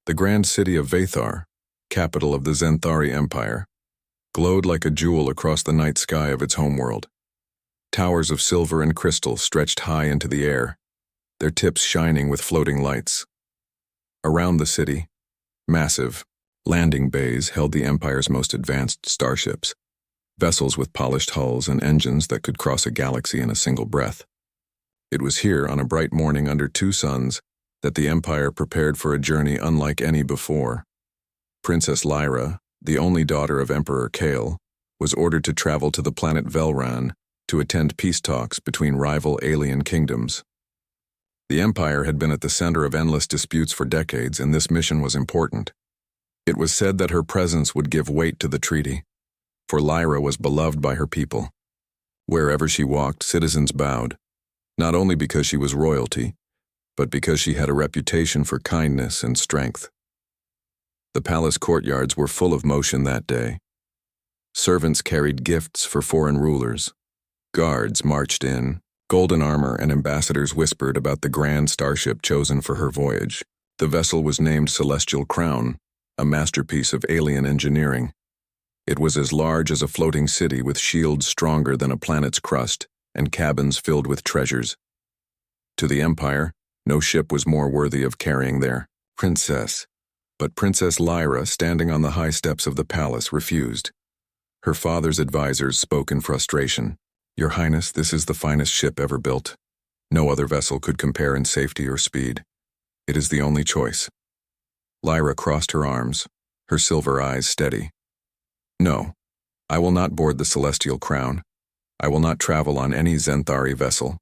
The grand city of Vathar, capital of the Zenthari Empire, glowed like a jewel across the night sky of its homeworld. Towers of silver and crystal stretched high into the air, their tips shining with floating lights. Around the city, massive landing bays held the Empire's most advanced starships, vessels with polished hulls and engines that could cross a galaxy in a single breath. It was here, on a bright morning under two suns, that the Empire prepared for a journey unlike any before. Princess Lyra, the only daughter of Emperor Kale, was ordered to travel to the planet Velran to attend peace talks between rival alien kingdoms. The Empire had been at the center of endless disputes for decades, and this mission was important. It was said that her presence would give weight to the treaty, for Lyra was beloved by her people. Wherever she walked, citizens bowed, not only because she was royalty, but because she had a reputation for kindness and strength. The palace courtyards were full of motion that day. Servants carried gifts for foreign rulers. Guards marched in, golden armor, and ambassadors whispered about the grand starship chosen for her voyage. The vessel was named Celestial Crown, a masterpiece of alien engineering. It was as large as a floating city, with shields stronger than a planet's crust and cabins filled with treasures. To the Empire, no ship was more worthy of carrying their princess. But Princess Lyra, standing on the high steps of the palace, refused. Her father's advisors spoke in frustration. "Your Highness, this is the finest ship ever built. No other vessel could compare in safety or speed. It is the only choice." Lyra crossed her arms, her silver eyes steady. "No, I will not board the Celestial Crown. I will not travel on any Zenthari vessel."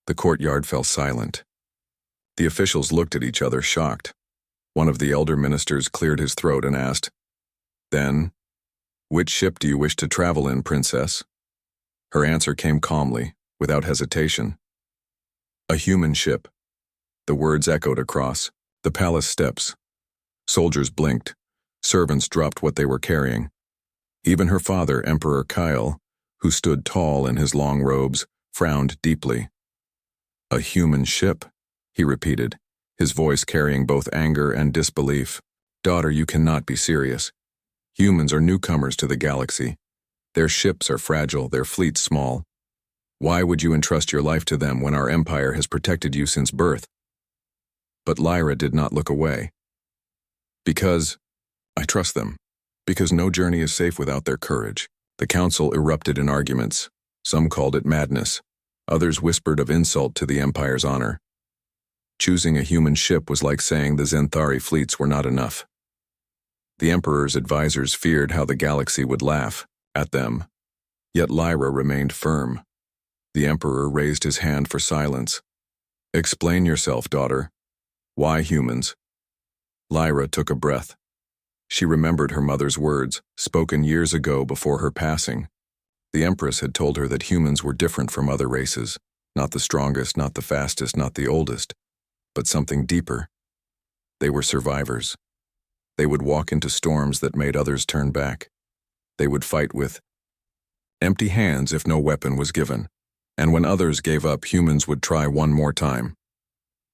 The courtyard fell silent. The officials looked at each other, shocked. One of the elder ministers cleared his throat and asked, "Then, which ship do you wish to travel in, Princess?" Her answer came calmly, without hesitation. "A human ship." The words echoed across the palace steps. Soldiers blinked. Servants dropped what they were carrying. Even her father, Emperor Kyle, who stood tall in his long robes, frowned deeply. "A human ship," he repeated, his voice carrying both anger and disbelief. "Daughter, you cannot be serious. Humans are newcomers to the galaxy. Their ships are fragile, their fleets small. Why would you entrust your life to them when our empire has protected you since birth?" But Lyra did not look away. "Because I trust them. Because no journey is safe without their courage." The council erupted in arguments. Some called it madness. Others whispered of insult to the Empire's honor. Choosing a human ship was like saying the Zenthari fleets were not enough. The Emperor's advisors feared how the galaxy would laugh at them. Yet Lyra remained firm. The Emperor raised his hand for silence. "Explain yourself, daughter. Why humans?" Lyra took a breath. She remembered her mother's words, spoken years ago before her passing. The Empress had told her that humans were different from other races, not the strongest, not the fastest, not the oldest, but something deeper. They were survivors. They would walk into storms that made others turn back. They would fight with empty hands if no weapon was given, and when others gave up, humans would try one more time.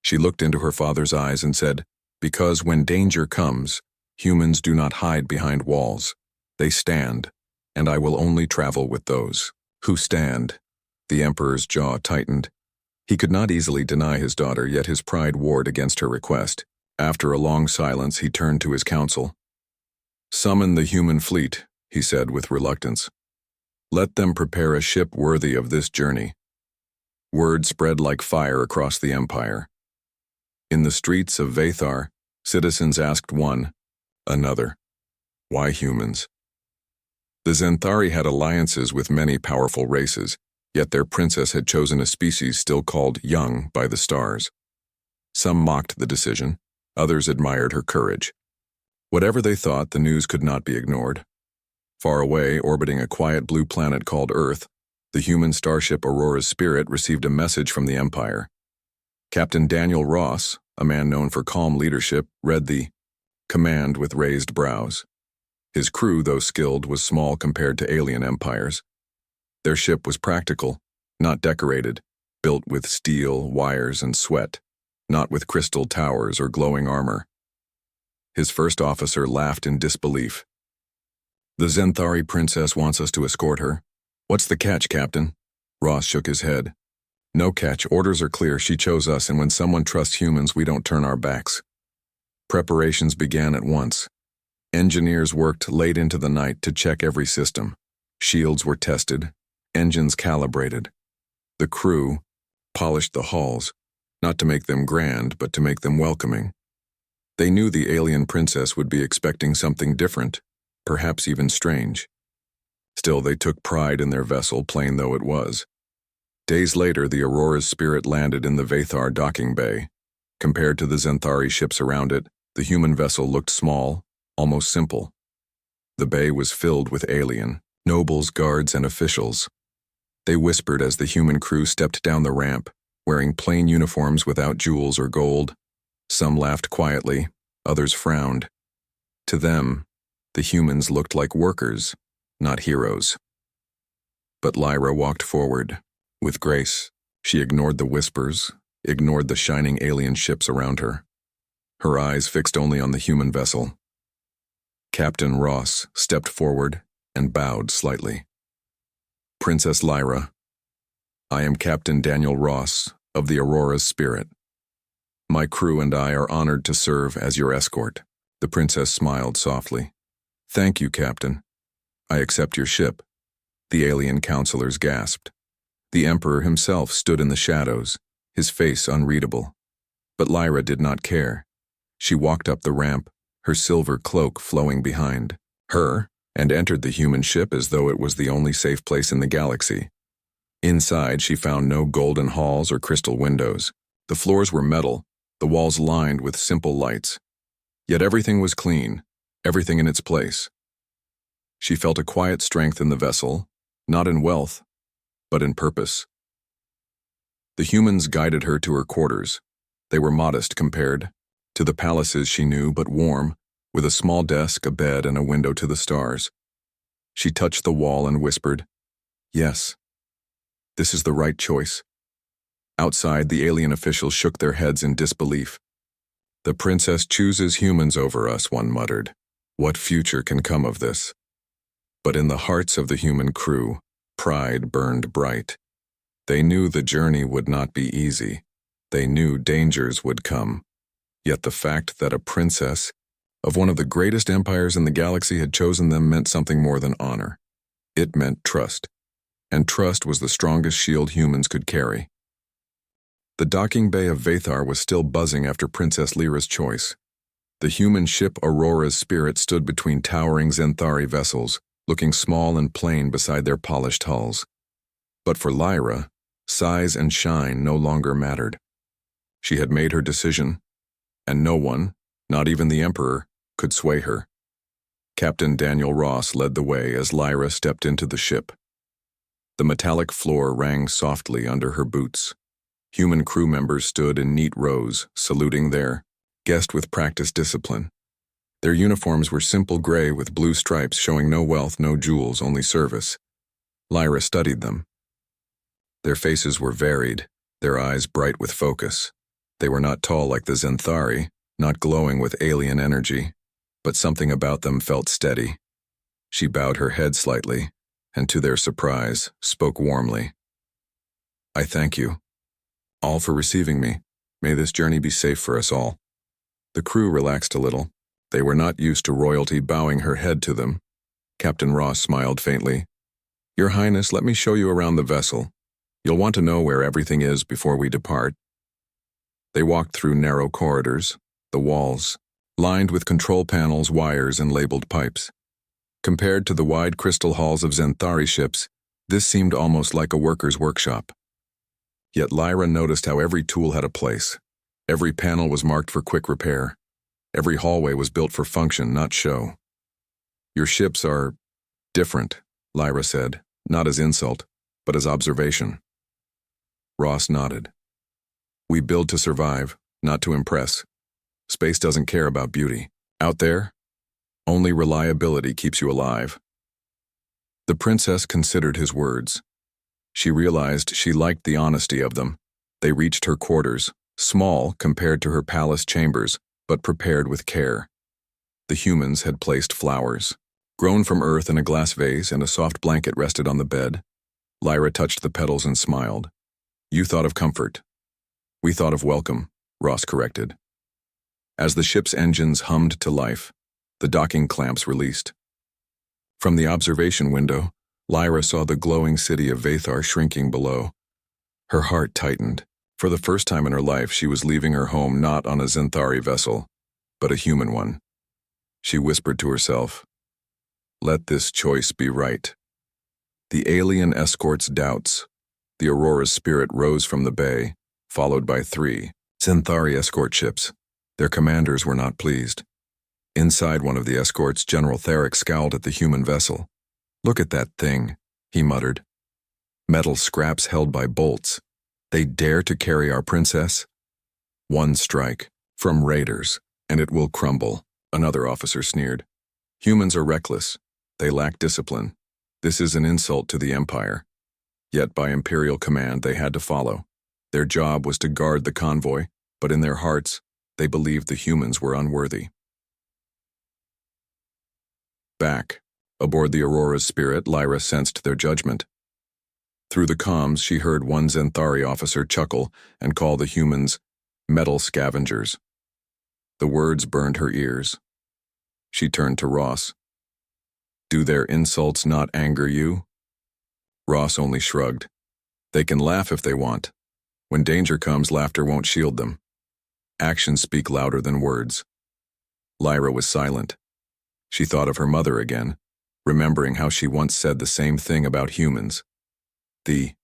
She looked into her father's eyes and said, "Because when danger comes, humans do not hide behind walls. They stand, and I will only travel with those who stand." The Emperor's jaw tightened. He could not easily deny his daughter, yet his pride warred against her request. After a long silence, he turned to his council. "Summon the human fleet," he said with reluctance. "Let them prepare a ship worthy of this journey." Word spread like fire across the Empire. In the streets of Vathar, citizens asked one another, "Why humans?" The Zenthari had alliances with many powerful races, yet their princess had chosen a species still called young by the stars. Some mocked the decision, others admired her courage. Whatever they thought, the news could not be ignored. Far away, orbiting a quiet blue planet called Earth, the human starship Aurora's Spirit received a message from the Empire. Captain Daniel Ross, a man known for calm leadership, read the command with raised brows. His crew, though skilled, was small compared to alien empires. Their ship was practical, not decorated, built with steel, wires, and sweat, not with crystal towers or glowing armor. His first officer laughed in disbelief. "The Zenthari princess wants us to escort her. What's the catch, Captain?" Ross shook his head. "No catch, orders are clear, she chose us, and when someone trusts humans, we don't turn our backs." Preparations began at once. Engineers worked late into the night to check every system. Shields were tested, engines calibrated. The crew polished the hulls, not to make them grand, but to make them welcoming. They knew the alien princess would be expecting something different, perhaps even strange. Still, they took pride in their vessel, plain though it was. Days later, the Aurora's spirit landed in the Vathar docking bay. Compared to the Zenthari ships around it, the human vessel looked small, almost simple. The bay was filled with alien, nobles, guards, and officials. They whispered as the human crew stepped down the ramp, wearing plain uniforms without jewels or gold. Some laughed quietly, others frowned. To them, the humans looked like workers, not heroes. But Lyra walked forward. With grace, she ignored the whispers, ignored the shining alien ships around her. Her eyes fixed only on the human vessel. Captain Ross stepped forward and bowed slightly. "Princess Lyra, I am Captain Daniel Ross of the Aurora's Spirit. My crew and I are honored to serve as your escort." The princess smiled softly. "Thank you, Captain. I accept your ship." The alien counselors gasped. The Emperor himself stood in the shadows, his face unreadable. But Lyra did not care. She walked up the ramp, her silver cloak flowing behind her, and entered the human ship as though it was the only safe place in the galaxy. Inside, she found no golden halls or crystal windows. The floors were metal, the walls lined with simple lights. Yet everything was clean, everything in its place. She felt a quiet strength in the vessel, not in wealth, but in purpose. The humans guided her to her quarters. They were modest compared to the palaces she knew, but warm, with a small desk, a bed, and a window to the stars. She touched the wall and whispered, "Yes, this is the right choice." Outside, the alien officials shook their heads in disbelief. "The princess chooses humans over us," one muttered. "What future can come of this?" But in the hearts of the human crew, pride burned bright. They knew the journey would not be easy. They knew dangers would come. Yet the fact that a princess of one of the greatest empires in the galaxy had chosen them meant something more than honor. It meant trust. And trust was the strongest shield humans could carry. The docking bay of Vathar was still buzzing after Princess Lyra's choice. The human ship Aurora's Spirit stood between towering Zenthari vessels, looking small and plain beside their polished hulls. But for Lyra, size and shine no longer mattered. She had made her decision, and no one, not even the Emperor, could sway her. Captain Daniel Ross led the way as Lyra stepped into the ship. The metallic floor rang softly under her boots. Human crew members stood in neat rows, saluting their guest with practiced discipline. Their uniforms were simple gray with blue stripes showing no wealth, no jewels, only service. Lyra studied them. Their faces were varied, their eyes bright with focus. They were not tall like the Zenthari, not glowing with alien energy, but something about them felt steady. She bowed her head slightly, and to their surprise, spoke warmly. "I thank you, all for receiving me. May this journey be safe for us all." The crew relaxed a little. They were not used to royalty bowing her head to them. Captain Ross smiled faintly. "Your Highness, let me show you around the vessel. You'll want to know where everything is before we depart." They walked through narrow corridors, the walls, lined with control panels, wires, and labeled pipes. Compared to the wide crystal halls of Zenthari ships, this seemed almost like a worker's workshop. Yet Lyra noticed how every tool had a place. Every panel was marked for quick repair. Every hallway was built for function, not show. "Your ships are different," Lyra said, not as insult, but as observation. Ross nodded. "We build to survive, not to impress. Space doesn't care about beauty. Out there, only reliability keeps you alive." The princess considered his words. She realized she liked the honesty of them. They reached her quarters, small compared to her palace chambers, but prepared with care. The humans had placed flowers, grown from earth in a glass vase, and a soft blanket rested on the bed. Lyra touched the petals and smiled. You thought of comfort. We thought of welcome, Ross corrected. As the ship's engines hummed to life, the docking clamps released. From the observation window, Lyra saw the glowing city of Vathar shrinking below. Her heart tightened. For the first time in her life, she was leaving her home not on a Zenthari vessel, but a human one. She whispered to herself, "Let this choice be right." The alien escort's doubts. The Aurora's spirit rose from the bay, followed by 3 Zenthari escort ships. Their commanders were not pleased. Inside one of the escorts, General Theric scowled at the human vessel. "Look at that thing," he muttered. "Metal scraps held by bolts. They dare to carry our princess? One strike, from raiders, and it will crumble," another officer sneered. "Humans are reckless. They lack discipline. This is an insult to the Empire." Yet by Imperial command they had to follow. Their job was to guard the convoy, but in their hearts, they believed the humans were unworthy. Back, aboard the Aurora's spirit, Lyra sensed their judgment. Through the comms, she heard one Zenthari officer chuckle and call the humans metal scavengers. The words burned her ears. She turned to Ross. "Do their insults not anger you?" Ross only shrugged. "They can laugh if they want. When danger comes, laughter won't shield them. Actions speak louder than words." Lyra was silent. She thought of her mother again, remembering how she once said the same thing about humans. The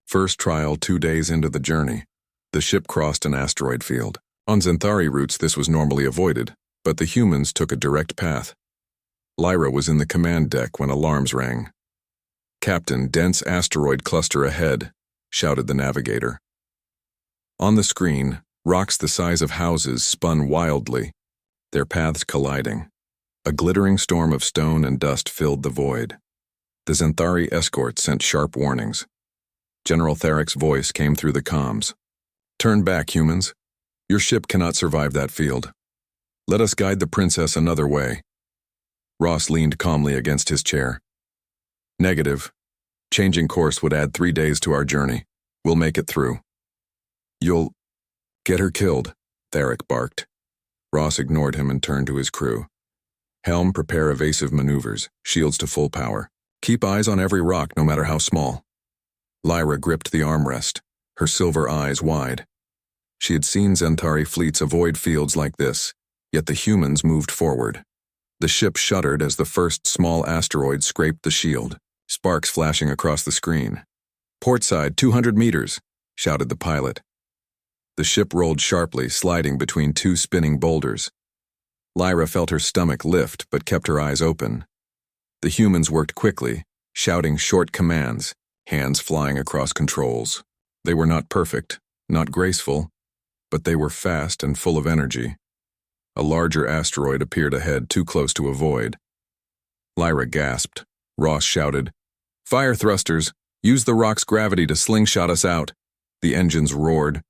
first trial 2 days into the journey, the ship crossed an asteroid field. On Zenthari routes this was normally avoided, but the humans took a direct path. Lyra was in the command deck when alarms rang. "Captain, dense asteroid cluster ahead," shouted the navigator. On the screen, rocks the size of houses spun wildly, their paths colliding. A glittering storm of stone and dust filled the void. The Zenthari escort sent sharp warnings. General Theric's voice came through the comms. "Turn back, humans. Your ship cannot survive that field. Let us guide the princess another way." Ross leaned calmly against his chair. "Negative. Changing course would add 3 days to our journey. We'll make it through." "You'll get her killed," Theric barked. Ross ignored him and turned to his crew. "Helm, prepare evasive maneuvers, shields to full power. Keep eyes on every rock, no matter how small." Lyra gripped the armrest, her silver eyes wide. She had seen Zenthari fleets avoid fields like this, yet the humans moved forward. The ship shuddered as the first small asteroid scraped the shield, sparks flashing across the screen. "Portside, 200 meters," shouted the pilot. The ship rolled sharply, sliding between 2 spinning boulders. Lyra felt her stomach lift, but kept her eyes open. The humans worked quickly, shouting short commands, hands flying across controls. They were not perfect, not graceful, but they were fast and full of energy. A larger asteroid appeared ahead, too close to avoid. Lyra gasped. Ross shouted, "Fire thrusters! Use the rock's gravity to slingshot us out!" The engines roared.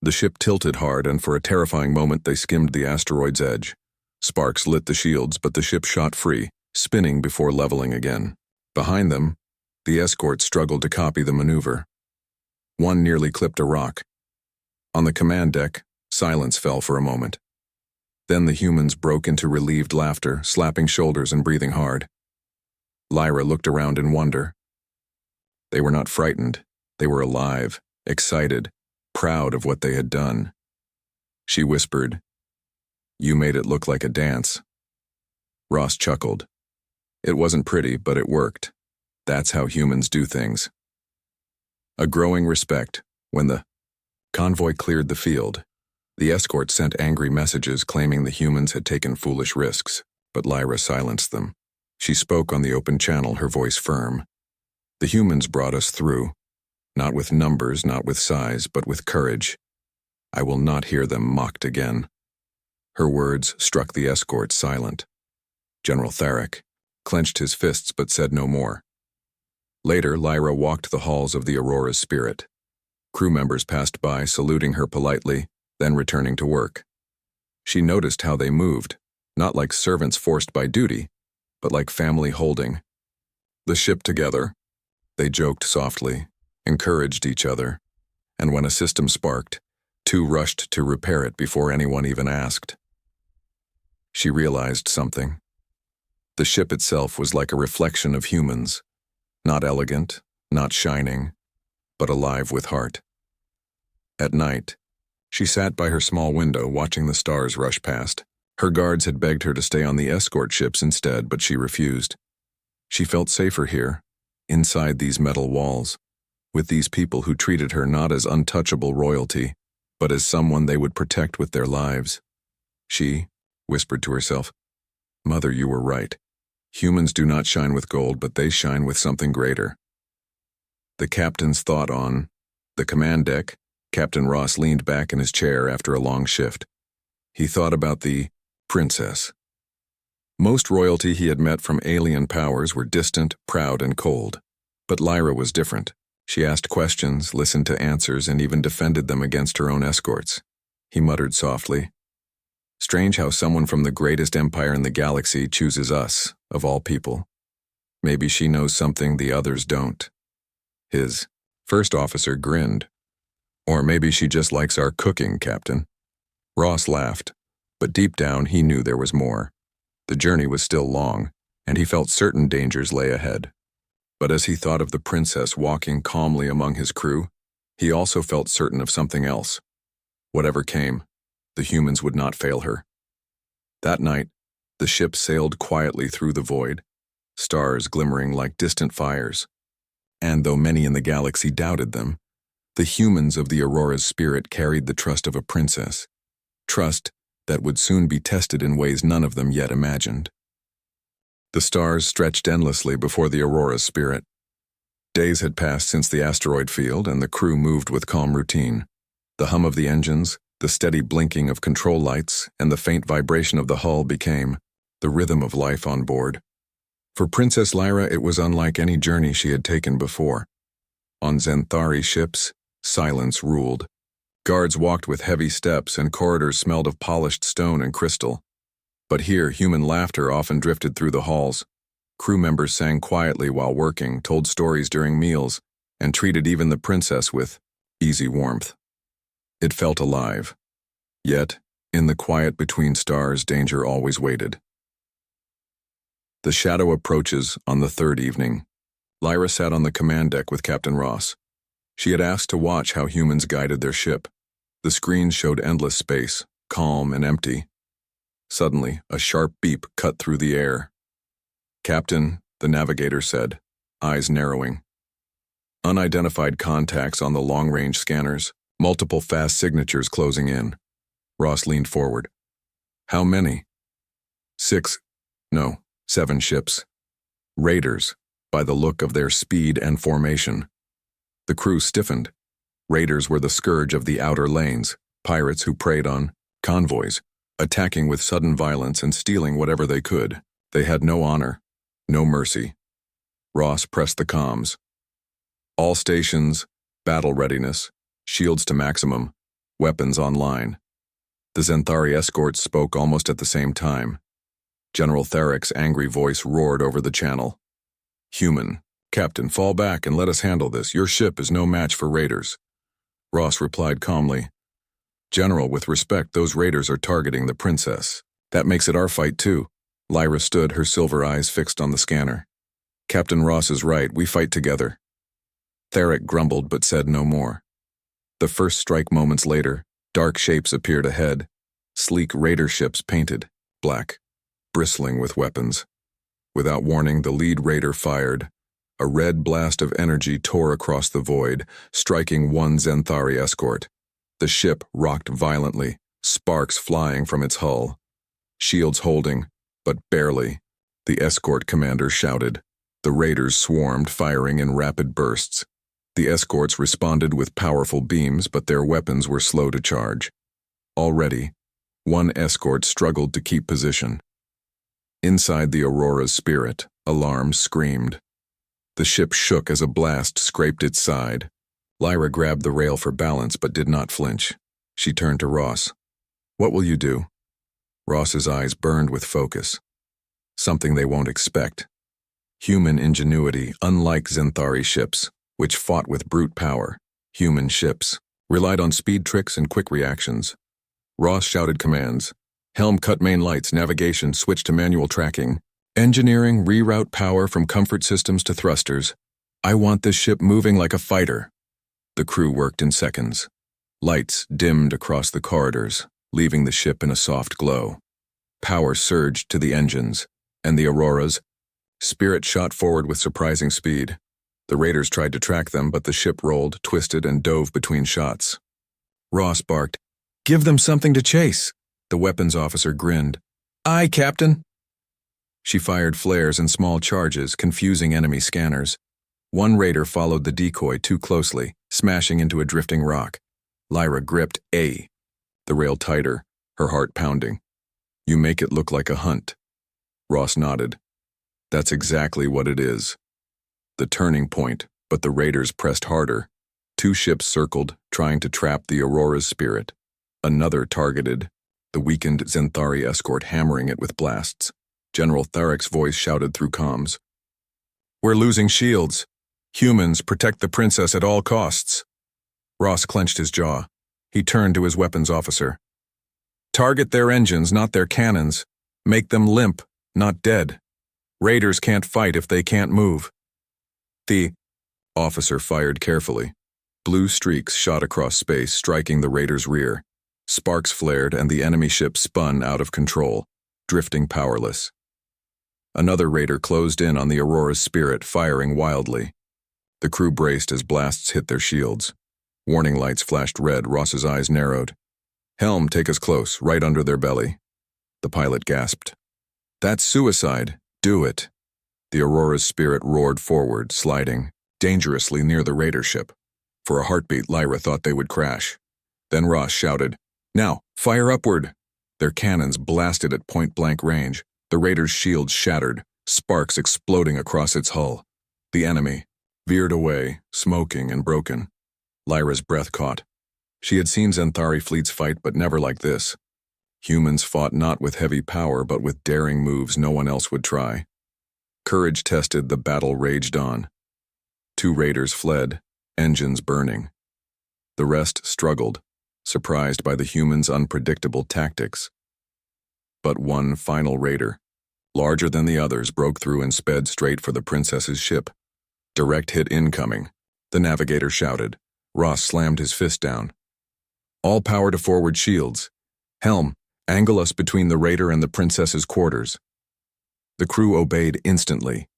The ship tilted hard, and for a terrifying moment they skimmed the asteroid's edge. Sparks lit the shields, but the ship shot free, spinning before leveling again. Behind them, the escort struggled to copy the maneuver. One nearly clipped a rock. On the command deck, silence fell for a moment. Then the humans broke into relieved laughter, slapping shoulders and breathing hard. Lyra looked around in wonder. They were not frightened. They were alive, excited, proud of what they had done. She whispered, "You made it look like a dance." Ross chuckled. It wasn't pretty, but it worked. That's how humans do things. A growing respect. When the convoy cleared the field, the escort sent angry messages claiming the humans had taken foolish risks, but Lyra silenced them. She spoke on the open channel, her voice firm. "The humans brought us through. Not with numbers, not with size, but with courage. I will not hear them mocked again." Her words struck the escort silent. General Theric clenched his fists but said no more. Later, Lyra walked the halls of the Aurora's spirit. Crew members passed by, saluting her politely, then returning to work. She noticed how they moved, not like servants forced by duty, but like family holding the ship together. They joked softly, encouraged each other, and when a system sparked, two rushed to repair it before anyone even asked. She realized something. The ship itself was like a reflection of humans, not elegant, not shining, but alive with heart. At night, she sat by her small window watching the stars rush past. Her guards had begged her to stay on the escort ships instead, but she refused. She felt safer here, inside these metal walls, with these people who treated her not as untouchable royalty, but as someone they would protect with their lives. She whispered to herself, "Mother, you were right. Humans do not shine with gold, but they shine with something greater." The captain's thought on the command deck. Captain Ross leaned back in his chair after a long shift. He thought about the princess. Most royalty he had met from alien powers were distant, proud, and cold. But Lyra was different. She asked questions, listened to answers, and even defended them against her own escorts. He muttered softly, "Strange how someone from the greatest empire in the galaxy chooses us, of all people. Maybe she knows something the others don't." His first officer grinned. "Or maybe she just likes our cooking, Captain." Ross laughed, but deep down he knew there was more. The journey was still long, and he felt certain dangers lay ahead. But as he thought of the princess walking calmly among his crew, he also felt certain of something else. Whatever came, the humans would not fail her. That night, the ship sailed quietly through the void, stars glimmering like distant fires. And though many in the galaxy doubted them, the humans of the Aurora's spirit carried the trust of a princess, trust that would soon be tested in ways none of them yet imagined. The stars stretched endlessly before the Aurora's spirit. Days had passed since the asteroid field, and the crew moved with calm routine. The hum of the engines, the steady blinking of control lights, and the faint vibration of the hull became the rhythm of life on board. For Princess Lyra, it was unlike any journey she had taken before. On Zenthari ships, silence ruled. Guards walked with heavy steps, and corridors smelled of polished stone and crystal. But here, human laughter often drifted through the halls. Crew members sang quietly while working, told stories during meals, and treated even the princess with easy warmth. It felt alive. Yet, in the quiet between stars, danger always waited. The shadow approaches on the third evening. Lyra sat on the command deck with Captain Ross. She had asked to watch how humans guided their ship. The screens showed endless space, calm and empty. Suddenly, a sharp beep cut through the air. "Captain," the navigator said, eyes narrowing. Unidentified contacts on the long-range scanners, multiple fast signatures closing in. Ross leaned forward. "How many?" "7 ships. Raiders, by the look of their speed and formation." The crew stiffened. Raiders were the scourge of the outer lanes, pirates who preyed on convoys, attacking with sudden violence and stealing whatever they could. They had no honor, no mercy. Ross pressed the comms. "All stations, battle readiness, shields to maximum, weapons online." The Zenthari escorts spoke almost at the same time. General Tharek's angry voice roared over the channel. "Human, Captain, fall back and let us handle this. Your ship is no match for raiders." Ross replied calmly, "General, with respect, those raiders are targeting the princess. That makes it our fight too." Lyra stood, her silver eyes fixed on the scanner. "Captain Ross is right, we fight together." Tharek grumbled but said no more. The first strike moments later, dark shapes appeared ahead, sleek raider ships painted black, bristling with weapons. Without warning, the lead raider fired. A red blast of energy tore across the void, striking one Zenthari escort. The ship rocked violently, sparks flying from its hull. Shields holding, but barely. The escort commander shouted. The raiders swarmed, firing in rapid bursts. The escorts responded with powerful beams, but their weapons were slow to charge. Already, one escort struggled to keep position. Inside the Aurora's spirit, alarm screamed. The ship shook as a blast scraped its side. Lyra grabbed the rail for balance but did not flinch. She turned to Ross. "What will you do?" Ross's eyes burned with focus. Something they won't expect. Human ingenuity, unlike Zenthari ships, which fought with brute power. Human ships relied on speed tricks and quick reactions. Ross shouted commands. Helm, cut main lights, navigation, switch to manual tracking. Engineering, reroute power from comfort systems to thrusters. I want this ship moving like a fighter. The crew worked in seconds. Lights dimmed across the corridors, leaving the ship in a soft glow. Power surged to the engines, and the Aurora's Spirit shot forward with surprising speed. The raiders tried to track them, but the ship rolled, twisted, and dove between shots. Ross barked, "Give them something to chase." The weapons officer grinned. "Aye, Captain." She fired flares and small charges, confusing enemy scanners. One raider followed the decoy too closely, smashing into a drifting rock. Lyra gripped A, the rail tighter, her heart pounding. "You make it look like a hunt." Ross nodded. "That's exactly what it is." The turning point, but the raiders pressed harder. 2 ships circled, trying to trap the Aurora's Spirit. Another targeted, the weakened Zenthari escort hammering it with blasts. General Tharek's voice shouted through comms. "We're losing shields. Humans, protect the princess at all costs." Ross clenched his jaw. He turned to his weapons officer. "Target their engines, not their cannons. Make them limp, not dead. Raiders can't fight if they can't move." The officer fired carefully. Blue streaks shot across space, striking the raiders' rear. Sparks flared and the enemy ship spun out of control, drifting powerless. Another raider closed in on the Aurora's Spirit, firing wildly. The crew braced as blasts hit their shields. Warning lights flashed red. Ross's eyes narrowed. "Helm, take us close, right under their belly." The pilot gasped. "That's suicide. Do it." The Aurora's Spirit roared forward, sliding, dangerously near the raider ship. For a heartbeat, Lyra thought they would crash. Then Ross shouted, "Now, fire upward!" Their cannons blasted at point-blank range. The raider's shields shattered, sparks exploding across its hull. The enemy veered away, smoking and broken. Lyra's breath caught. She had seen Zenthari fleets fight, but never like this. Humans fought not with heavy power, but with daring moves no one else would try. Courage tested, the battle raged on. 2 raiders fled, engines burning. The rest struggled, surprised by the humans' unpredictable tactics. But one final raider, larger than the others, broke through and sped straight for the princess's ship. "Direct hit incoming," the navigator shouted. Ross slammed his fist down. "All power to forward shields. Helm, angle us between the raider and the princess's quarters." The crew obeyed instantly.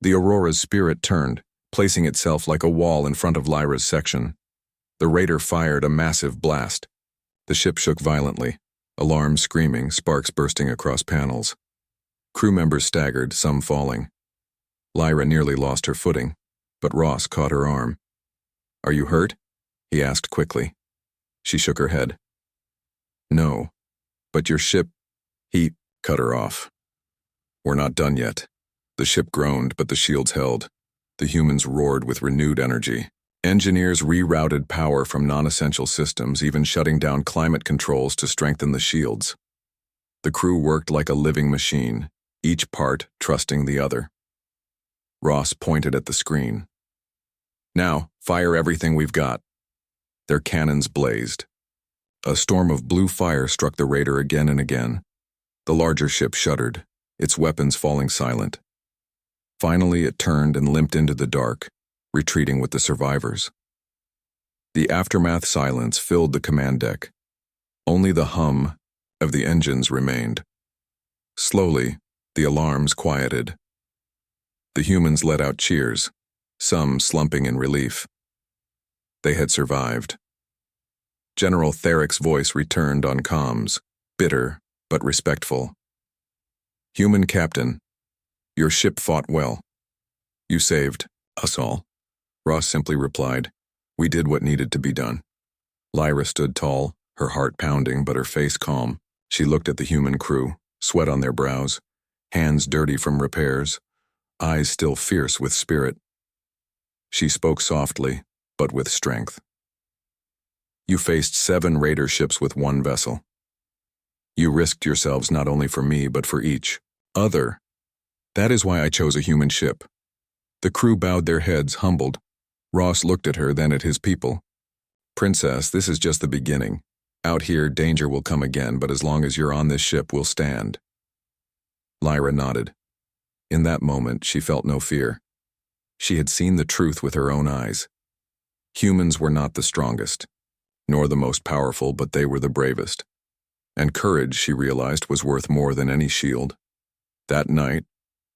The Aurora's Spirit turned, placing itself like a wall in front of Lyra's section. The raider fired a massive blast. The ship shook violently, alarms screaming, sparks bursting across panels. Crew members staggered, some falling. Lyra nearly lost her footing, but Ross caught her arm. "Are you hurt?" he asked quickly. She shook her head. "No, but your ship..." He cut her off. "We're not done yet." The ship groaned, but the shields held. The humans roared with renewed energy. Engineers rerouted power from non-essential systems, even shutting down climate controls to strengthen the shields. The crew worked like a living machine, each part trusting the other. Ross pointed at the screen. "Now, fire everything we've got." Their cannons blazed. A storm of blue fire struck the raider again and again. The larger ship shuddered, its weapons falling silent. Finally, it turned and limped into the dark, retreating with the survivors. The aftermath silence filled the command deck. Only the hum of the engines remained. Slowly, the alarms quieted. The humans let out cheers, some slumping in relief. They had survived. General Tharek's voice returned on comms, bitter but respectful. "Human captain, your ship fought well. You saved us all." Ross simply replied, "We did what needed to be done." Lyra stood tall, her heart pounding but her face calm. She looked at the human crew, sweat on their brows, hands dirty from repairs, eyes still fierce with spirit. She spoke softly, but with strength. "You faced 7 raider ships with 1 vessel. You risked yourselves not only for me, but for each other. That is why I chose a human ship. The crew bowed their heads, humbled. Ross looked at her, then at his people. Princess, this is just the beginning. Out here, danger will come again, but as long as you're on this ship, we'll stand. Lyra nodded. In that moment, she felt no fear. She had seen the truth with her own eyes. Humans were not the strongest, nor the most powerful, but they were the bravest. And courage, she realized, was worth more than any shield. That night,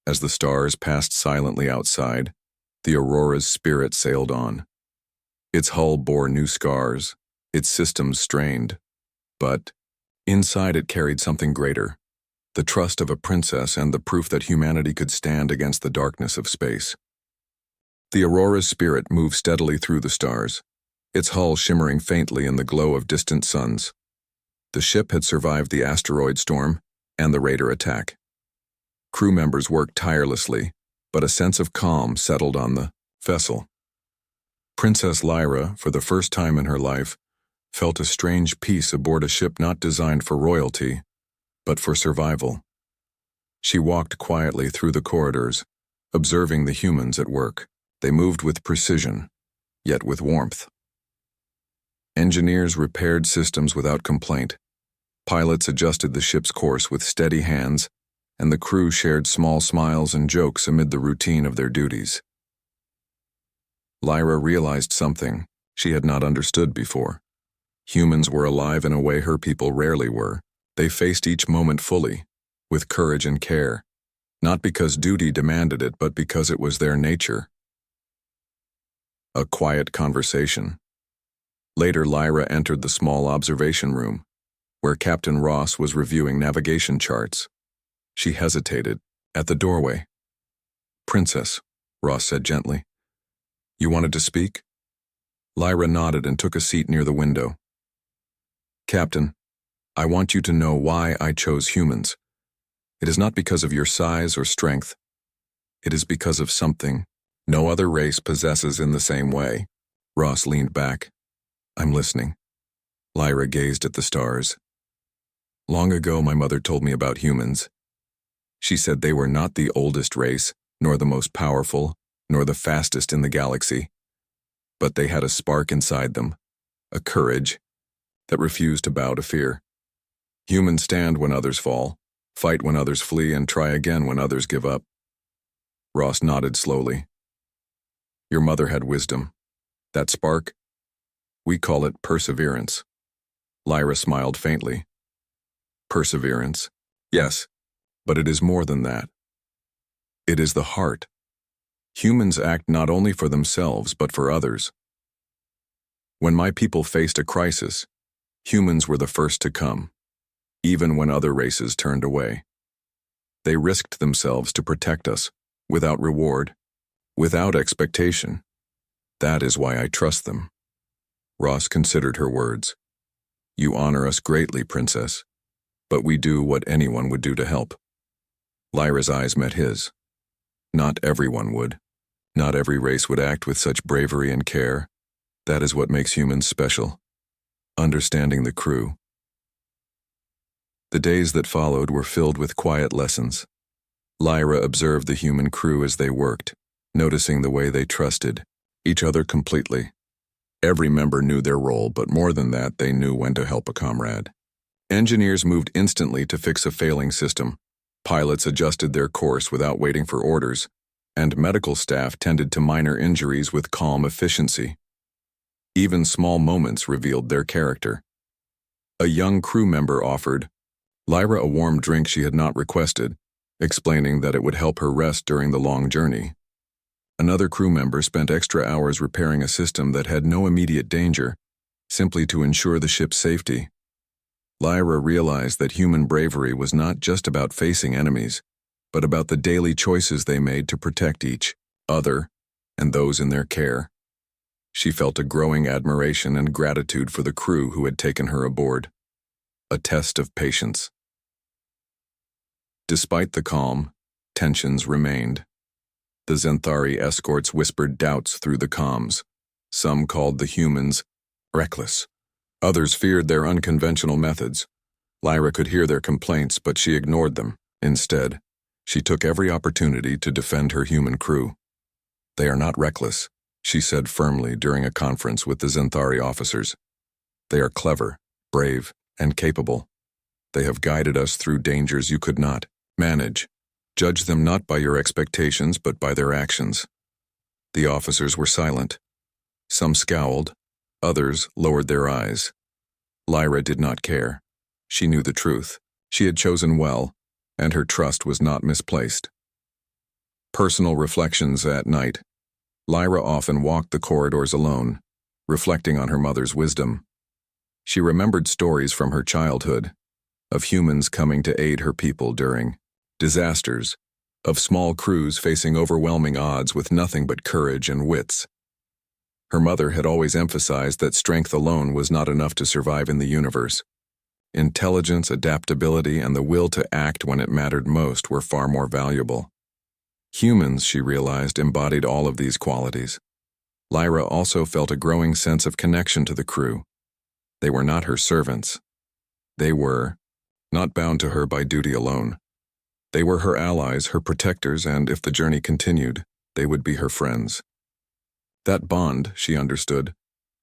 as the stars passed silently outside, the Aurora's spirit sailed on. Its hull bore new scars, its systems strained, but inside it carried something greater, the trust of a princess and the proof that humanity could stand against the darkness of space. The Aurora's spirit moved steadily through the stars, its hull shimmering faintly in the glow of distant suns. The ship had survived the asteroid storm and the raider attack. Crew members worked tirelessly, but a sense of calm settled on the vessel. Princess Lyra, for the first time in her life, felt a strange peace aboard a ship not designed for royalty, but for survival. She walked quietly through the corridors, observing the humans at work. They moved with precision, yet with warmth. Engineers repaired systems without complaint. Pilots adjusted the ship's course with steady hands, and the crew shared small smiles and jokes amid the routine of their duties. Lyra realized something she had not understood before. Humans were alive in a way her people rarely were. They faced each moment fully, with courage and care, not because duty demanded it, but because it was their nature. A quiet conversation. Later, Lyra entered the small observation room, where Captain Ross was reviewing navigation charts. She hesitated at the doorway. "Princess," Ross said gently. "You wanted to speak?" Lyra nodded and took a seat near the window. "Captain, I want you to know why I chose humans. It is not because of your size or strength. It is because of something no other race possesses in the same way." Ross leaned back. "I'm listening." Lyra gazed at the stars. "Long ago, my mother told me about humans. She said they were not the oldest race, nor the most powerful, nor the fastest in the galaxy. But they had a spark inside them, a courage that refused to bow to fear. Humans stand when others fall, fight when others flee, and try again when others give up." Ross nodded slowly. "Your mother had wisdom. That spark? We call it perseverance." Lyra smiled faintly. "Perseverance? Yes. But it is more than that. It is the heart. Humans act not only for themselves, but for others. When my people faced a crisis, humans were the first to come, even when other races turned away. They risked themselves to protect us, without reward, without expectation. That is why I trust them." Ross considered her words. "You honor us greatly, Princess, but we do what anyone would do to help." Lyra's eyes met his. Not everyone would. Not every race would act with such bravery and care. That is what makes humans special. Understanding the crew. The days that followed were filled with quiet lessons. Lyra observed the human crew as they worked, noticing the way they trusted each other completely. Every member knew their role, but more than that, they knew when to help a comrade. Engineers moved instantly to fix a failing system. Pilots adjusted their course without waiting for orders, and medical staff tended to minor injuries with calm efficiency. Even small moments revealed their character. A young crew member offered Lyra a warm drink she had not requested, explaining that it would help her rest during the long journey. Another crew member spent extra hours repairing a system that had no immediate danger, simply to ensure the ship's safety. Lyra realized that human bravery was not just about facing enemies, but about the daily choices they made to protect each other and those in their care. She felt a growing admiration and gratitude for the crew who had taken her aboard. A test of patience. Despite the calm, tensions remained. The Zenthari escorts whispered doubts through the comms. Some called the humans reckless. Others feared their unconventional methods. Lyra could hear their complaints, but she ignored them. Instead, she took every opportunity to defend her human crew. "They are not reckless," she said firmly during a conference with the Zenthari officers. "They are clever, brave, and capable. They have guided us through dangers you could not manage. Judge them not by your expectations, but by their actions." The officers were silent. Some scowled, others lowered their eyes. Lyra did not care. She knew the truth. She had chosen well, and her trust was not misplaced. Personal reflections at night. Lyra often walked the corridors alone, reflecting on her mother's wisdom. She remembered stories from her childhood, of humans coming to aid her people during disasters, of small crews facing overwhelming odds with nothing but courage and wits. Her mother had always emphasized that strength alone was not enough to survive in the universe. Intelligence, adaptability, and the will to act when it mattered most were far more valuable. Humans, she realized, embodied all of these qualities. Lyra also felt a growing sense of connection to the crew. They were not her servants. They were not bound to her by duty alone. They were her allies, her protectors, and if the journey continued, they would be her friends. That bond, she understood,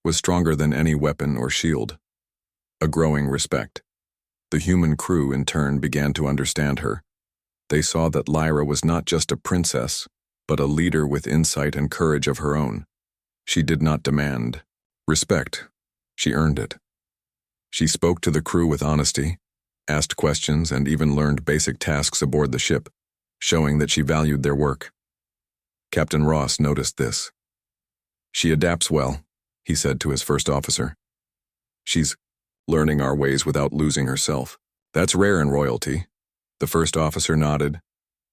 was stronger than any weapon or shield. A growing respect. The human crew, in turn, began to understand her. They saw that Lyra was not just a princess, but a leader with insight and courage of her own. She did not demand respect. She earned it. She spoke to the crew with honesty, asked questions, and even learned basic tasks aboard the ship, showing that she valued their work. Captain Ross noticed this. "She adapts well," he said to his first officer. "She's learning our ways without losing herself. That's rare in royalty." The first officer nodded.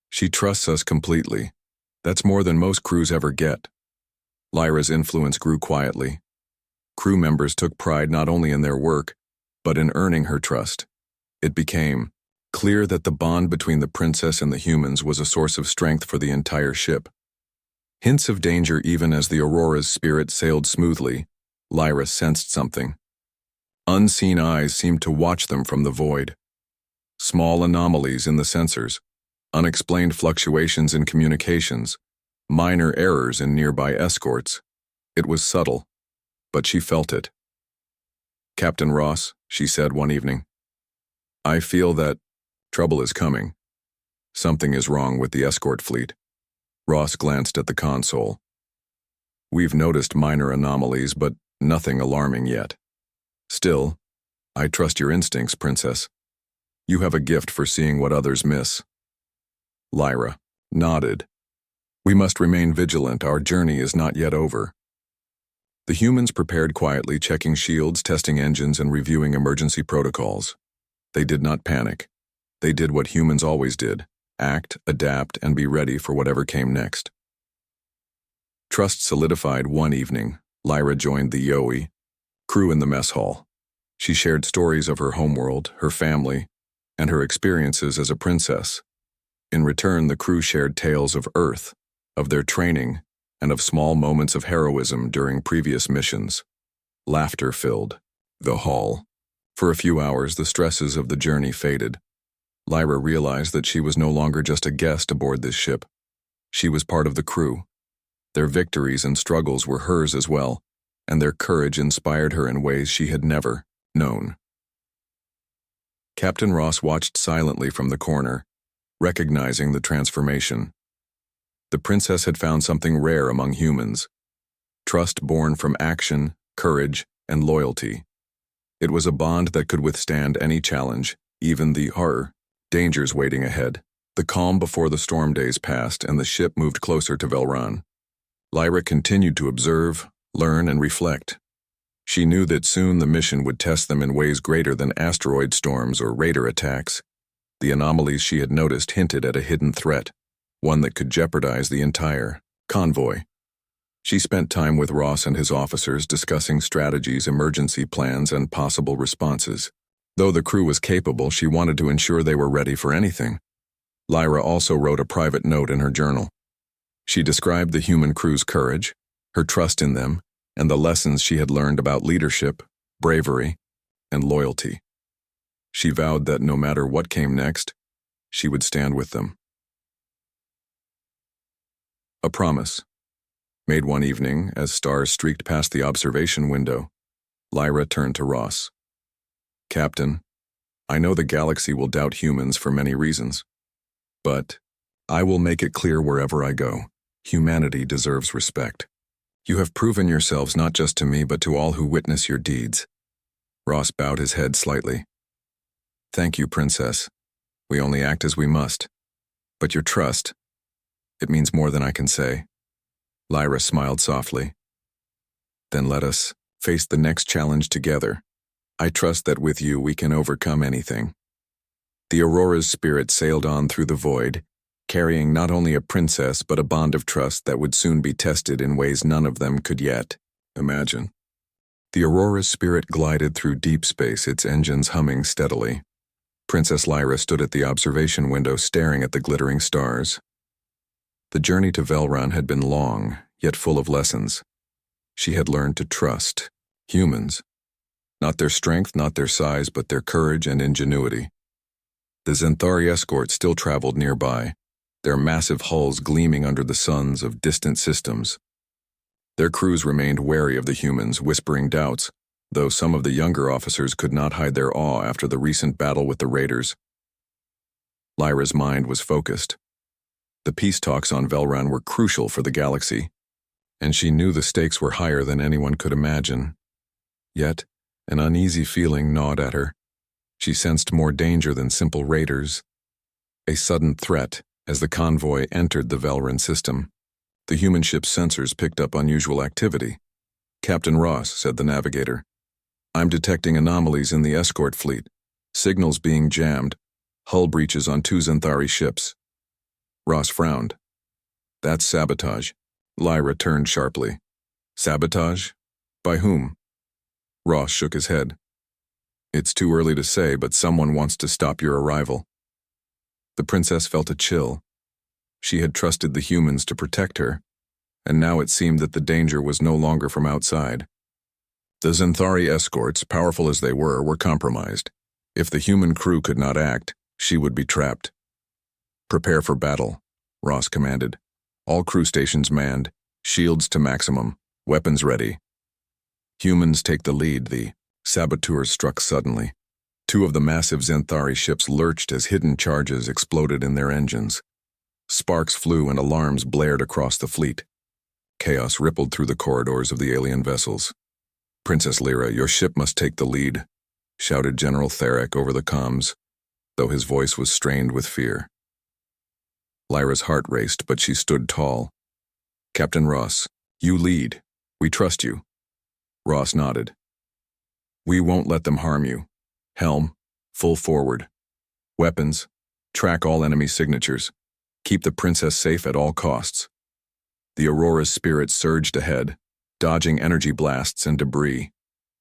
"She trusts us completely. That's more than most crews ever get." Lyra's influence grew quietly. Crew members took pride not only in their work, but in earning her trust. It became clear that the bond between the princess and the humans was a source of strength for the entire ship. Hints of danger even as the Aurora's spirit sailed smoothly, Lyra sensed something. Unseen eyes seemed to watch them from the void. Small anomalies in the sensors, unexplained fluctuations in communications, minor errors in nearby escorts. It was subtle, but she felt it. "Captain Ross," she said one evening, "I feel that trouble is coming. Something is wrong with the escort fleet." Ross glanced at the console. "We've noticed minor anomalies, but nothing alarming yet. Still, I trust your instincts, Princess. You have a gift for seeing what others miss." Lyra nodded. "We must remain vigilant. Our journey is not yet over." The humans prepared quietly, checking shields, testing engines, and reviewing emergency protocols. They did not panic. They did what humans always did: act, adapt, and be ready for whatever came next. Trust solidified one evening. Lyra joined the Yowie crew in the mess hall. She shared stories of her homeworld, her family, and her experiences as a princess. In return, the crew shared tales of Earth, of their training, and of small moments of heroism during previous missions. Laughter filled the hall. For a few hours, the stresses of the journey faded. Lyra realized that she was no longer just a guest aboard this ship. She was part of the crew. Their victories and struggles were hers as well, and their courage inspired her in ways she had never known. Captain Ross watched silently from the corner, recognizing the transformation. The princess had found something rare among humans: trust born from action, courage, and loyalty. It was a bond that could withstand any challenge, even the dangers waiting ahead. The calm before the storm days passed, and the ship moved closer to Velran. Lyra continued to observe, learn, and reflect. She knew that soon the mission would test them in ways greater than asteroid storms or raider attacks. The anomalies she had noticed hinted at a hidden threat, one that could jeopardize the entire convoy. She spent time with Ross and his officers discussing strategies, emergency plans, and possible responses. Though the crew was capable, she wanted to ensure they were ready for anything. Lyra also wrote a private note in her journal. She described the human crew's courage, her trust in them, and the lessons she had learned about leadership, bravery, and loyalty. She vowed that no matter what came next, she would stand with them. A promise, made one evening as stars streaked past the observation window. Lyra turned to Ross. "Captain, I know the galaxy will doubt humans for many reasons, but I will make it clear wherever I go, humanity deserves respect. You have proven yourselves not just to me but to all who witness your deeds." Ross bowed his head slightly. "Thank you, Princess. We only act as we must. But your trust, it means more than I can say." Lyra smiled softly. "Then let us face the next challenge together. I trust that with you we can overcome anything." The Aurora's spirit sailed on through the void, carrying not only a princess but a bond of trust that would soon be tested in ways none of them could yet imagine. The Aurora's spirit glided through deep space, its engines humming steadily. Princess Lyra stood at the observation window staring at the glittering stars. The journey to Velrun had been long, yet full of lessons. She had learned to trust humans. Not their strength, not their size, but their courage and ingenuity. The Zenthari escort still traveled nearby, their massive hulls gleaming under the suns of distant systems. Their crews remained wary of the humans, whispering doubts, though some of the younger officers could not hide their awe after the recent battle with the raiders. Lyra's mind was focused. The peace talks on Velrun were crucial for the galaxy, and she knew the stakes were higher than anyone could imagine. Yet, an uneasy feeling gnawed at her. She sensed more danger than simple raiders. A sudden threat as the convoy entered the Velrun system. The human ship's sensors picked up unusual activity. "Captain Ross," said the navigator, "I'm detecting anomalies in the escort fleet. Signals being jammed. Hull breaches on 2 Zenthari ships." Ross frowned. "That's sabotage." Lyra turned sharply. "Sabotage? By whom?" Ross shook his head. "It's too early to say, but someone wants to stop your arrival." The princess felt a chill. She had trusted the humans to protect her, and now it seemed that the danger was no longer from outside. The Zenthari escorts, powerful as they were compromised. If the human crew could not act, she would be trapped. "Prepare for battle," Ross commanded. "All crew stations manned, shields to maximum, weapons ready." "Humans take the lead," the saboteurs struck suddenly. 2 of the massive Zenthari ships lurched as hidden charges exploded in their engines. Sparks flew and alarms blared across the fleet. Chaos rippled through the corridors of the alien vessels. "Princess Lyra, your ship must take the lead," shouted General Tharek over the comms, though his voice was strained with fear. Lyra's heart raced, but she stood tall. "Captain Ross, you lead. We trust you." Ross nodded. "We won't let them harm you. Helm, full forward. Weapons, track all enemy signatures. Keep the princess safe at all costs." The Aurora's spirit surged ahead, dodging energy blasts and debris.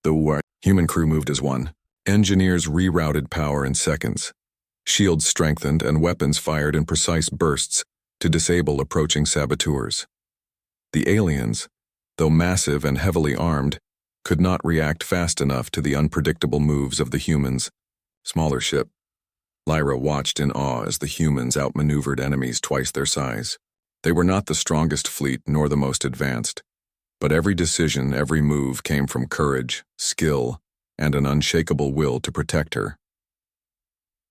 The human crew moved as one. Engineers rerouted power in seconds. Shields strengthened and weapons fired in precise bursts to disable approaching saboteurs. The aliens, though massive and heavily armed, could not react fast enough to the unpredictable moves of the humans' smaller ship. Lyra watched in awe as the humans outmaneuvered enemies twice their size. They were not the strongest fleet nor the most advanced, but every decision, every move came from courage, skill, and an unshakable will to protect her.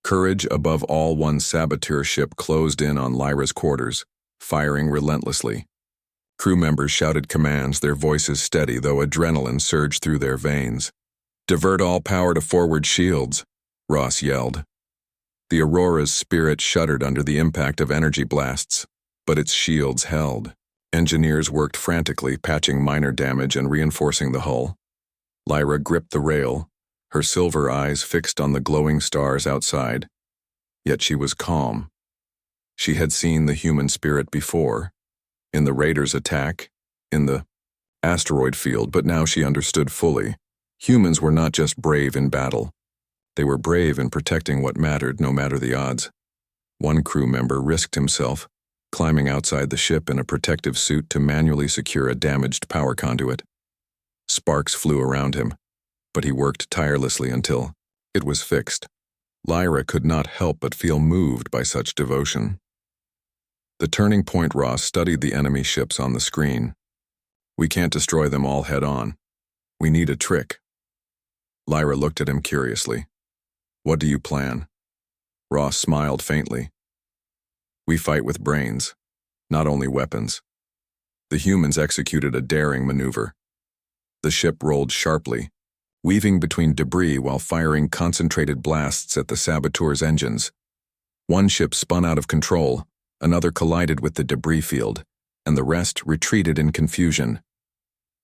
Courage above all, one saboteur ship closed in on Lyra's quarters, firing relentlessly. Crew members shouted commands, their voices steady, though adrenaline surged through their veins. "Divert all power to forward shields," Ross yelled. The Aurora's spirit shuddered under the impact of energy blasts, but its shields held. Engineers worked frantically, patching minor damage and reinforcing the hull. Lyra gripped the rail, her silver eyes fixed on the glowing stars outside. Yet she was calm. She had seen the human spirit before, in the raiders' attack, in the asteroid field, but now she understood fully. Humans were not just brave in battle. They were brave in protecting what mattered, no matter the odds. One crew member risked himself, climbing outside the ship in a protective suit to manually secure a damaged power conduit. Sparks flew around him, but he worked tirelessly until it was fixed. Lyra could not help but feel moved by such devotion. The turning point. Ross studied the enemy ships on the screen. We can't destroy them all head-on. We need a trick. Lyra looked at him curiously. What do you plan? Ross smiled faintly. We fight with brains, not only weapons. The humans executed a daring maneuver. The ship rolled sharply, weaving between debris while firing concentrated blasts at the saboteurs' engines. One ship spun out of control, another collided with the debris field, and the rest retreated in confusion.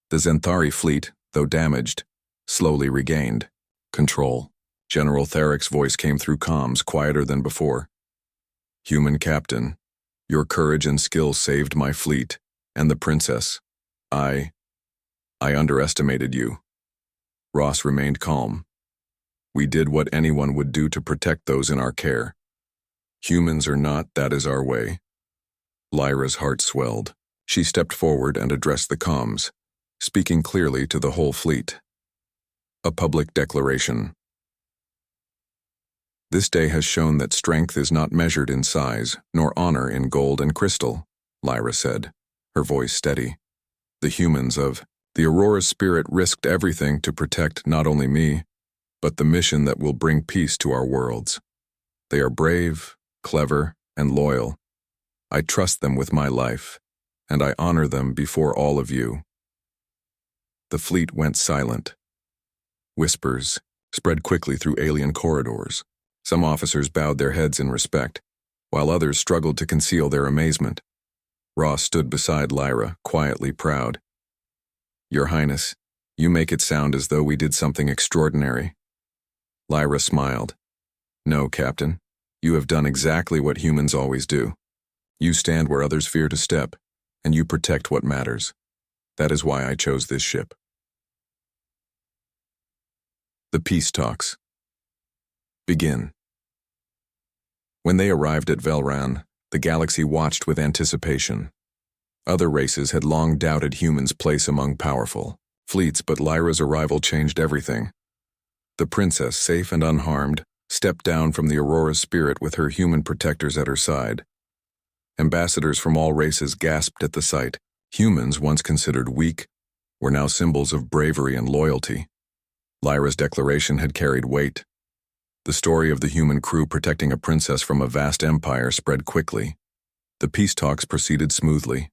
The Zenthari fleet, though damaged, slowly regained control. General Tharic's voice came through comms, quieter than before. Human captain, your courage and skill saved my fleet, and the princess. I underestimated you. Ross remained calm. We did what anyone would do to protect those in our care. Humans or not, that is our way. Lyra's heart swelled. She stepped forward and addressed the comms, speaking clearly to the whole fleet. A public declaration. This day has shown that strength is not measured in size, nor honor in gold and crystal, Lyra said, her voice steady. The humans of the Aurora's spirit risked everything to protect not only me, but the mission that will bring peace to our worlds. They are brave, clever, and loyal. I trust them with my life, and I honor them before all of you. The fleet went silent. Whispers spread quickly through alien corridors. Some officers bowed their heads in respect, while others struggled to conceal their amazement. Ross stood beside Lyra, quietly proud. Your Highness, you make it sound as though we did something extraordinary. Lyra smiled. No, Captain. You have done exactly what humans always do. You stand where others fear to step, and you protect what matters. That is why I chose this ship. The peace talks. Begin. When they arrived at Velran, the galaxy watched with anticipation. Other races had long doubted humans' place among powerful fleets, but Lyra's arrival changed everything. The princess, safe and unharmed, stepped down from the Aurora's spirit with her human protectors at her side. Ambassadors from all races gasped at the sight. Humans, once considered weak, were now symbols of bravery and loyalty. Lyra's declaration had carried weight. The story of the human crew protecting a princess from a vast empire spread quickly. The peace talks proceeded smoothly.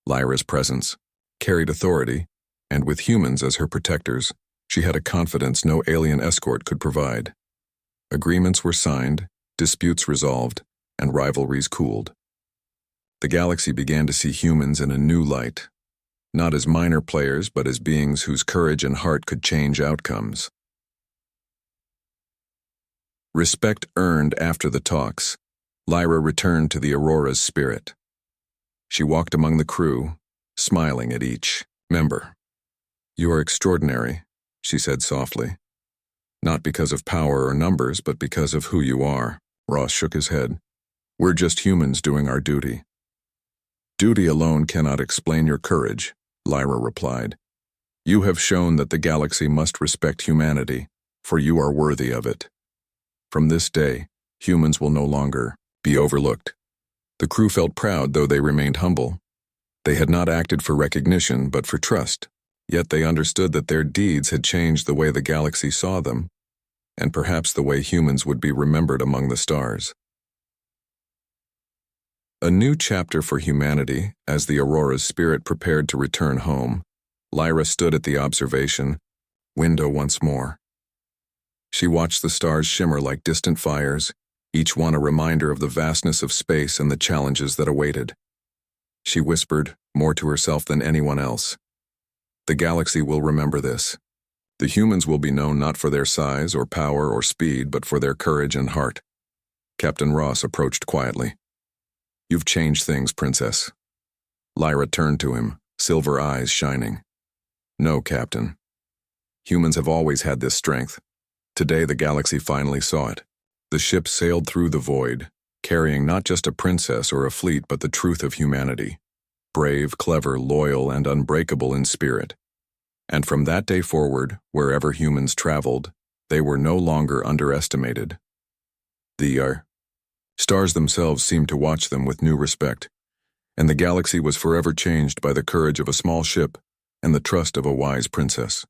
Lyra's presence carried authority, and with humans as her protectors, she had a confidence no alien escort could provide. Agreements were signed, disputes resolved, and rivalries cooled. The galaxy began to see humans in a new light, not as minor players but as beings whose courage and heart could change outcomes. Respect earned after the talks, Lyra returned to the Aurora's spirit. She walked among the crew, smiling at each member. You are extraordinary, she said softly. Not because of power or numbers, but because of who you are. Ross shook his head. We're just humans doing our duty. Duty alone cannot explain your courage, Lyra replied. You have shown that the galaxy must respect humanity, for you are worthy of it. From this day, humans will no longer be overlooked. The crew felt proud, though they remained humble. They had not acted for recognition, but for trust. Yet they understood that their deeds had changed the way the galaxy saw them, and perhaps the way humans would be remembered among the stars. A new chapter for humanity. As the Aurora's spirit prepared to return home, Lyra stood at the observation window once more. She watched the stars shimmer like distant fires, each one a reminder of the vastness of space and the challenges that awaited. She whispered, more to herself than anyone else. The galaxy will remember this. The humans will be known not for their size or power or speed, but for their courage and heart. Captain Ross approached quietly. You've changed things, Princess. Lyra turned to him, silver eyes shining. No, Captain. Humans have always had this strength. Today the galaxy finally saw it. The ship sailed through the void, carrying not just a princess or a fleet, but the truth of humanity. Brave, clever, loyal, and unbreakable in spirit. And from that day forward, wherever humans traveled, they were no longer underestimated. The stars themselves seemed to watch them with new respect, and the galaxy was forever changed by the courage of a small ship and the trust of a wise princess.